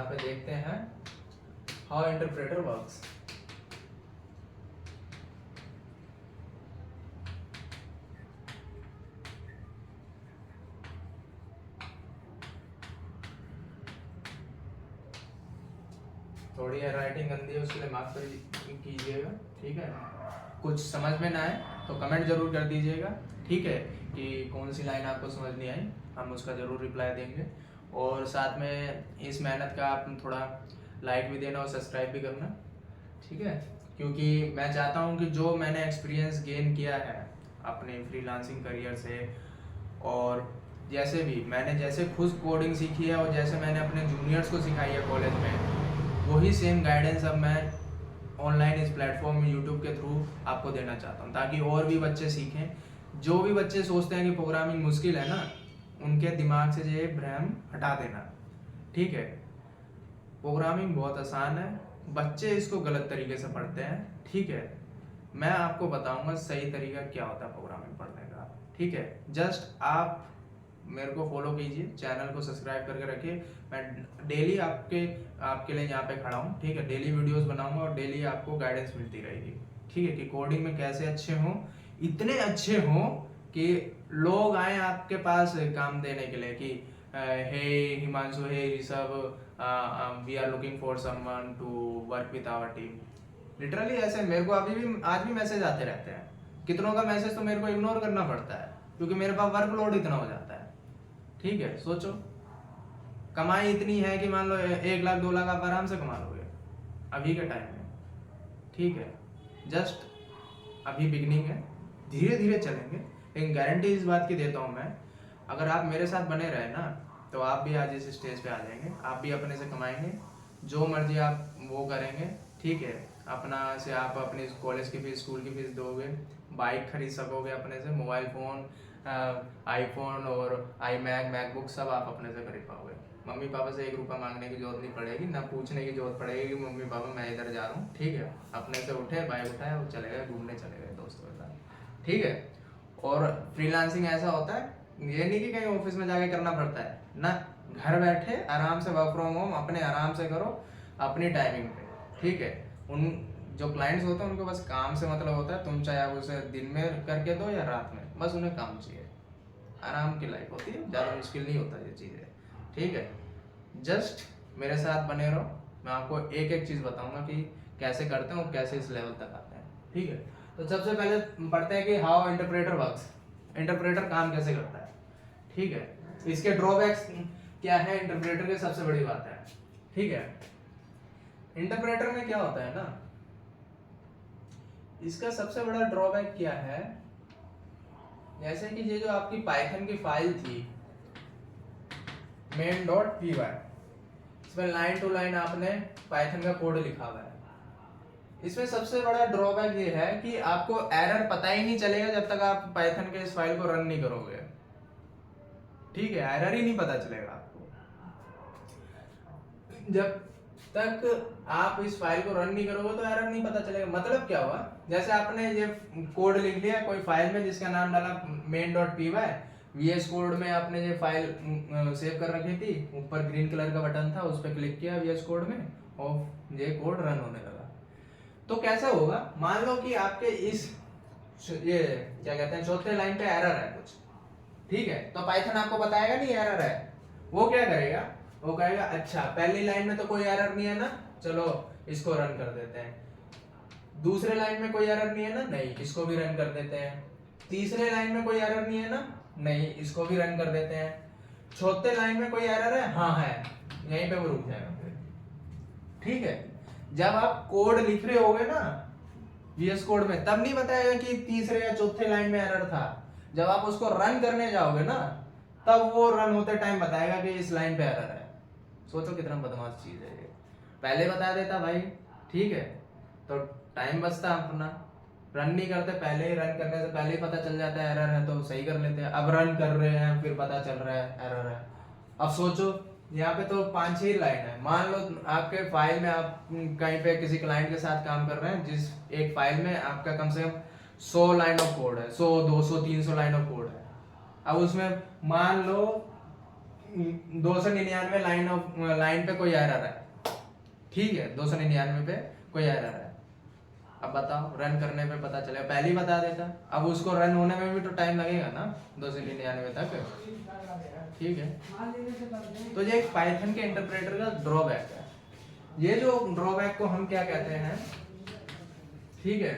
यहाँ पे देखते हैं हाउ इंटरप्रेटर वर्क्स। थोड़ी राइटिंग गंदी है, उसके लिए माफ कीजिएगा, ठीक है। कुछ समझ में ना आए तो कमेंट जरूर कर दीजिएगा, ठीक है, कि कौन सी लाइन आपको समझ नहीं आई, हम उसका जरूर रिप्लाई देंगे। और साथ में इस मेहनत का आप थोड़ा लाइक भी देना और सब्सक्राइब भी करना, ठीक है, क्योंकि मैं चाहता हूँ कि जो मैंने एक्सपीरियंस गेन किया है अपने फ्रीलांसिंग करियर से, और जैसे भी मैंने जैसे खुद कोडिंग सीखी है और जैसे मैंने अपने जूनियर्स को सिखाई है कॉलेज में, वही सेम गाइडेंस अब मैं ऑनलाइन इस प्लेटफॉर्म में यूट्यूब के थ्रू आपको देना चाहता हूँ, ताकि और भी बच्चे सीखें। जो भी बच्चे सोचते हैं कि प्रोग्रामिंग मुश्किल है ना, उनके दिमाग से ये भ्रम हटा देना, ठीक है। प्रोग्रामिंग बहुत आसान है, बच्चे इसको गलत तरीके से पढ़ते हैं, ठीक है। मैं आपको बताऊंगा सही तरीका क्या होता है प्रोग्रामिंग पढ़ने का, ठीक है। जस्ट आप मेरे को फॉलो कीजिए, चैनल को सब्सक्राइब करके रखिए। मैं डेली आपके लिए यहाँ पे खड़ा हूँ, ठीक है। डेली वीडियोस बनाऊंगा और डेली आपको गाइडेंस मिलती रहेगी, ठीक है, कि कोडिंग में कैसे अच्छे हों, इतने अच्छे हों कि लोग आए आपके पास काम देने के लिए कि hey Himanshu, hey Rishabh, we are looking for someone to work with our team. Literally ऐसे मेरे को अभी भी आज भी मैसेज आते रहते हैं। कितनों का मैसेज तो मेरे को इग्नोर करना पड़ता है, क्योंकि मेरे पास वर्कलोड इतना हो जाता है, ठीक है। सोचो, कमाई इतनी है कि मान लो 1 लाख 2 लाख आप आराम से कमा लोगे अभी के टाइम में, ठीक है। जस्ट अभी बिगनिंग है, धीरे धीरे चलेंगे, लेकिन गारंटी इस बात की देता हूँ मैं, अगर आप मेरे साथ बने रहे ना, तो आप भी आज इस स्टेज पे आ जाएंगे, आप भी अपने से कमाएंगे, जो मर्जी आप वो करेंगे, ठीक है। अपना से आप अपनी कॉलेज की फीस, स्कूल की फीस दोगे, बाइक खरीद सकोगे अपने से, मोबाइल फ़ोन, आईफोन और मैकबुक सब आप अपने से खरीद पाओगे। मम्मी पापा से 1 रुपया मांगने की जरूरत नहीं पड़ेगी, ना पूछने की जरूरत पड़ेगी कि मम्मी पापा मैं इधर जा रहा हूँ, ठीक है। अपने से उठे, बाइक उठाए और चले गए, घूमने चले गए दोस्तों के साथ, ठीक है। और फ्रीलांसिंग ऐसा होता है, ये नहीं कि कहीं ऑफिस में जाके करना पड़ता है ना, घर बैठे आराम से वर्क फ्रॉम होम अपने आराम से करो अपनी टाइमिंग पे, ठीक है। उन जो क्लाइंट्स होते हैं उनको बस काम से मतलब होता है, तुम चाहे आप उसे दिन में करके दो या रात में, बस उन्हें काम चाहिए, आराम की लाइफ होती है, ज़्यादा मुश्किल नहीं होता ये चीज़ें, ठीक है। जस्ट मेरे साथ बने रहो, मैं आपको एक एक चीज़ बताऊंगा कि कैसे करते हैं और कैसे इस लेवल तक आते हैं, ठीक है। तो सबसे पहले पढ़ते हैं कि हाउ इंटरप्रेटर वर्क्स, इंटरप्रेटर काम कैसे करता है, ठीक है। इसके ड्रॉबैक्स क्या है, इंटरप्रेटर की सबसे बड़ी बात है, ठीक है। इंटरप्रेटर में क्या होता है ना, इसका सबसे बड़ा ड्रॉबैक क्या है, जैसे कि ये जो आपकी पाइथन की फाइल थी main.py, इसमें लाइन टू लाइन आपने पाइथन का कोड लिखा हुआ है। इसमें सबसे बड़ा ड्रॉबैक ये है कि आपको एरर पता ही नहीं चलेगा जब तक आप पाइथन के इस फाइल को रन नहीं करोगे, ठीक है। एरर ही नहीं पता चलेगा आपको जब तक आप इस फाइल को रन नहीं करोगे, तो एरर नहीं पता चलेगा। मतलब क्या हुआ, जैसे आपने ये कोड लिख लिया कोई फाइल में जिसका नाम डाला main.py, VS कोड में आपने ये फाइल सेव कर रखी थी, ऊपर ग्रीन कलर का बटन था, उस पर क्लिक किया VS कोड में और ये कोड रन होने लगा। तो कैसा होगा, मान लो कि आपके इस ये क्या कहते हैं चौथे लाइन पे एरर है कुछ, ठीक है। तो पाइथन आपको बताएगा नहीं एरर है, वो क्या करेगा, वो कहेगा अच्छा पहली लाइन में तो कोई एरर नहीं है ना, चलो इसको रन कर देते हैं। दूसरे लाइन में कोई एरर नहीं है ना, नहीं, इसको भी रन कर देते हैं। तीसरे लाइन में कोई एरर नहीं है ना, नहीं, इसको भी रन कर देते हैं। चौथे लाइन में कोई एरर है, हाँ है, यहीं पे वो रुक जाएगा फिर, ठीक है। जब आप कोड लिख रहे होगे ना VS कोड में, तब नहीं बताएगा कि तीसरे या चौथे लाइन में एरर था, जब आप उसको रन करने जाओगे ना, तब वो रन होते टाइम बताएगा कि इस लाइन पे एरर है। सोचो कितना बदमाश चीज है ये, पहले बता देता भाई, ठीक है, तो टाइम बचता अपना। रन नहीं करते, पहले ही, रन करने से पहले ही पता चल जाता है एरर है तो सही कर लेते हैं। अब रन कर रहे हैं फिर पता चल रहा है एरर है। अब सोचो यहाँ पे तो 5-6 लाइन है, मान लो आपके फाइल में आप कहीं पे किसी क्लाइंट के साथ काम कर रहे हैं, जिस एक फाइल में आपका कम से कम 100 लाइन ऑफ कोड है, 100 200 300 लाइन ऑफ कोड है। अब उसमें मान लो 299 लाइन पे कोई एरर है, ठीक है, 299 पे कोई एरर है। अब बताओ रन करने पे पता चलेगा, पहले ही बता देता, अब उसको रन होने में भी तो टाइम लगेगा ना 299 तक, ठीक है। तो ये एक पाइथन के इंटरप्रेटर का ड्रॉबैक है। ये जो ड्रॉबैक को हम क्या कहते हैं, ठीक है,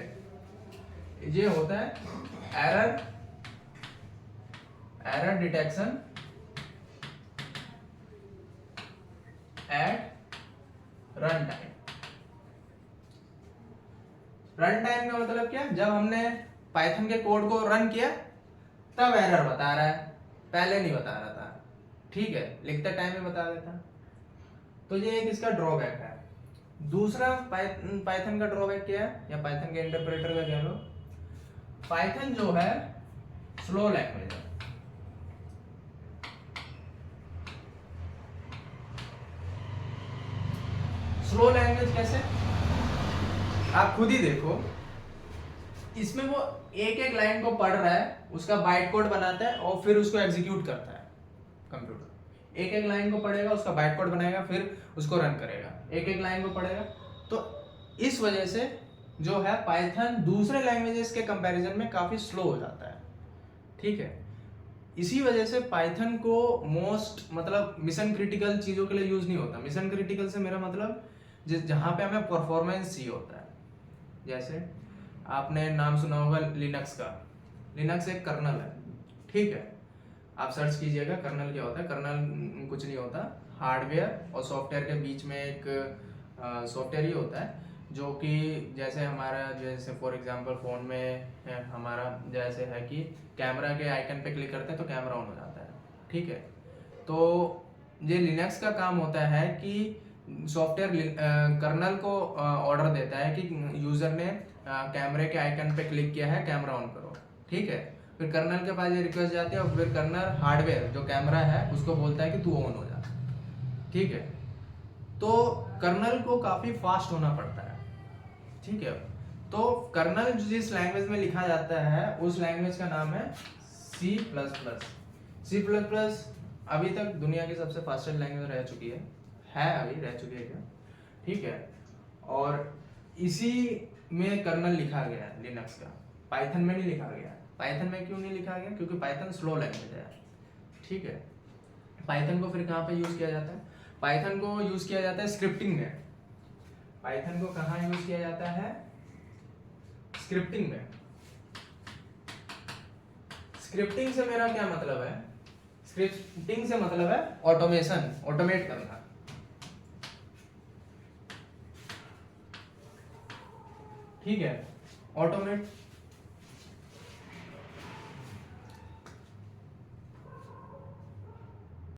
ये होता है error detection at run time. Run time का मतलब क्या, जब हमने पाइथन के कोड को रन किया तब एरर बता रहा है, पहले नहीं बता रहा था, ठीक है, लिखते टाइम में बता देता। तो ये एक इसका ड्रॉबैक है। दूसरा पाइथन का ड्रॉबैक क्या है, या पाइथन के इंटरप्रेटर का कह लो, पाइथन जो है स्लो लैंग्वेज है। स्लो लैंग्वेज कैसे, आप खुद ही देखो, इसमें वो एक एक लाइन को पढ़ रहा है, उसका बाइट कोड बनाता है और फिर उसको एग्जीक्यूट करता है कंप्यूटर। एक एक लाइन को पढ़ेगा, उसका बाइट कोड बनाएगा, फिर उसको रन करेगा, एक एक लाइन को पढ़ेगा। तो इस वजह से जो है पाइथन दूसरे लैंग्वेजेस के कंपैरिजन में काफी स्लो हो जाता है, ठीक है। इसी वजह से पाइथन को मतलब मिशन क्रिटिकल चीजों के लिए यूज नहीं होता। मिशन क्रिटिकल से मेरा मतलब जहां पे हमें परफॉर्मेंस चाहिए होता है। जैसे आपने नाम सुना होगा लिनक्स का, लिनक्स एक कर्नल है, ठीक है, आप सर्च कीजिएगा कर्नल क्या होता है। कर्नल कुछ नहीं होता, हार्डवेयर और सॉफ्टवेयर के बीच में एक सॉफ्टवेयर ही होता है, जो कि जैसे हमारा, जैसे फॉर एग्जांपल फोन में हमारा जैसे है कि कैमरा के आइकन पे क्लिक करते हैं तो कैमरा ऑन हो जाता है, ठीक है। तो ये लिनक्स का काम होता है कि सॉफ्टवेयर कर्नल को ऑर्डर देता है कि यूजर ने कैमरे के आइकन पे क्लिक किया है, कैमरा ऑन करो, ठीक है। फिर कर्नल के पास ये रिक्वेस्ट जाती है और फिर कर्नल हार्डवेयर जो कैमरा है उसको बोलता है कि तू ऑन हो जा, ठीक है। तो कर्नल को काफी फास्ट होना पड़ता है, ठीक है। तो कर्नल जिस लैंग्वेज में लिखा जाता है उस लैंग्वेज का नाम है C++। C++ अभी तक दुनिया की सबसे फास्टेस्ट लैंग्वेज रह चुकी है अभी रह चुकी है क्या, ठीक है। और इसी में कर्नल लिखा गया है लिनक्स का, पाइथन में नहीं लिखा गया। पाइथन में क्यों नहीं लिखा गया, क्योंकि पाइथन स्लो लैंग्वेज है, ठीक है। पाइथन को फिर कहाँ पे यूज किया जाता है, पाइथन को यूज किया जाता है स्क्रिप्टिंग में। पाइथन को कहाँ यूज किया जाता है, स्क्रिप्टिंग में। स्क्रिप्टिंग से मेरा क्या मतलब है, स्क्रिप्टिंग से मतलब है ऑटोमेशन, ऑटोमेट करना, ठीक है, ऑटोमेट